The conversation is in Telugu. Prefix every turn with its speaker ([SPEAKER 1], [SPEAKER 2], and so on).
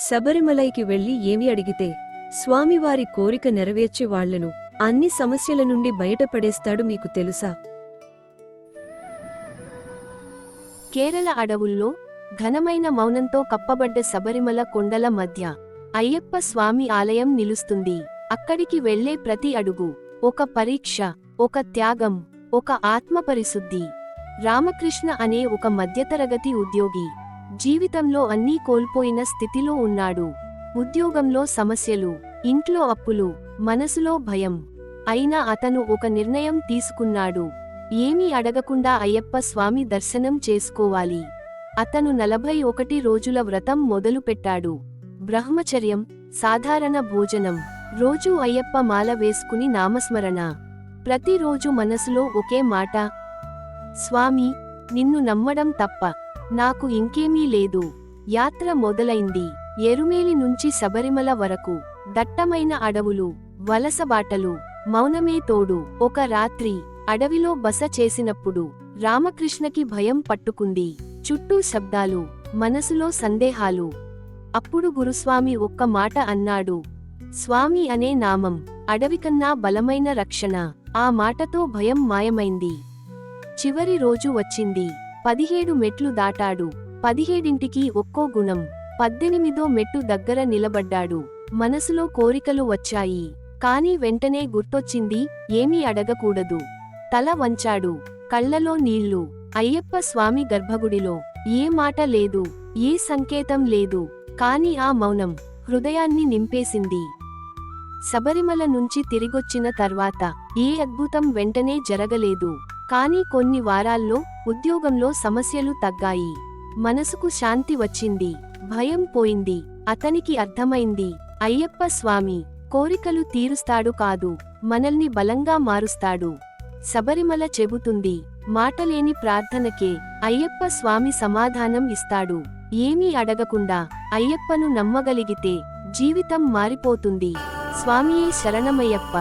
[SPEAKER 1] శబరిమలైకి వెళ్లి ఏమి అడిగితే స్వామివారి కోరిక నెరవేర్చి వాళ్లను అన్ని సమస్యల నుండి బయటపడేస్తాడు మీకు తెలుసా?
[SPEAKER 2] కేరళ అడవుల్లో ఘనమైన మౌనంతో కప్పబడ్డ శబరిమల కొండల మధ్య అయ్యప్ప స్వామి ఆలయం నిలుస్తుంది. అక్కడికి వెళ్లే ప్రతి అడుగు ఒక పరీక్ష, ఒక త్యాగం, ఒక ఆత్మపరిశుద్ధి. రామకృష్ణ అనే ఒక మధ్యతరగతి ఉద్యోగి జీవితంలో అన్నీ కోల్పోయిన స్థితిలో ఉన్నాడు. ఉద్యోగంలో సమస్యలు, ఇంట్లో అప్పులు, మనసులో భయం. అయినా అతను ఒక నిర్ణయం తీసుకున్నాడు. ఏమీ అడగకుండా అయ్యప్ప స్వామి దర్శనం చేసుకోవాలి. అతను 41 రోజుల వ్రతం మొదలుపెట్టాడు. బ్రహ్మచర్యం, సాధారణ భోజనం, రోజూ అయ్యప్ప మాల వేసుకుని నామస్మరణ. ప్రతిరోజు మనసులో ఒకే మాట, స్వామి, నిన్ను నమ్మడం తప్ప నాకు ఇంకేమీ లేదు. యాత్ర మొదలైంది. ఎరుమేలి నుంచి శబరిమల వరకు దట్టమైన అడవులు, వలసబాటలు, మౌనమే తోడు. ఒక రాత్రి అడవిలో బస చేసినప్పుడు రామకృష్ణకి భయం పట్టుకుంది. చుట్టూ శబ్దాలు, మనసులో సందేహాలు. అప్పుడు గురుస్వామి ఒక్క మాట అన్నాడు, స్వామి అనే నామం అడవికన్నా బలమైన రక్షణ. ఆ మాటతో భయం మాయమైంది. చివరి రోజు వచ్చింది. 17 మెట్లు దాటాడు. 17ంటికి ఒక్కో గుణం. 18వ మెట్టు దగ్గర నిలబడ్డాడు. మనసులో కోరికలు వచ్చాయి. కాని వెంటనే గుర్తొచ్చింది, ఏమీ అడగకూడదు. తల వంచాడు. కళ్లలో నీళ్లు. అయ్యప్ప స్వామి గర్భగుడిలో ఏ మాట లేదు, ఏ సంకేతం లేదు. కాని ఆ మౌనం హృదయాన్ని నింపేసింది. శబరిమల నుంచి తిరిగొచ్చిన తర్వాత ఏ అద్భుతం వెంటనే జరగలేదు. కాని కొన్ని వారాల్లో ఉద్యోగంలో సమస్యలు తగ్గాయి. మనసుకు శాంతి వచ్చింది. భయం పోయింది. అతనికి అర్థమైంది, అయ్యప్ప స్వామి కోరికలు తీరుస్తాడు కాదు, మనల్ని బలంగా మారుస్తాడు. శబరిమల చెబుతుంది, మాటలేని ప్రార్థనకే అయ్యప్ప స్వామి సమాధానం ఇస్తాడు. ఏమీ అడగకుండా అయ్యప్పను నమ్మగలిగితే జీవితం మారిపోతుంది. స్వామియే శరణమయ్యప్ప.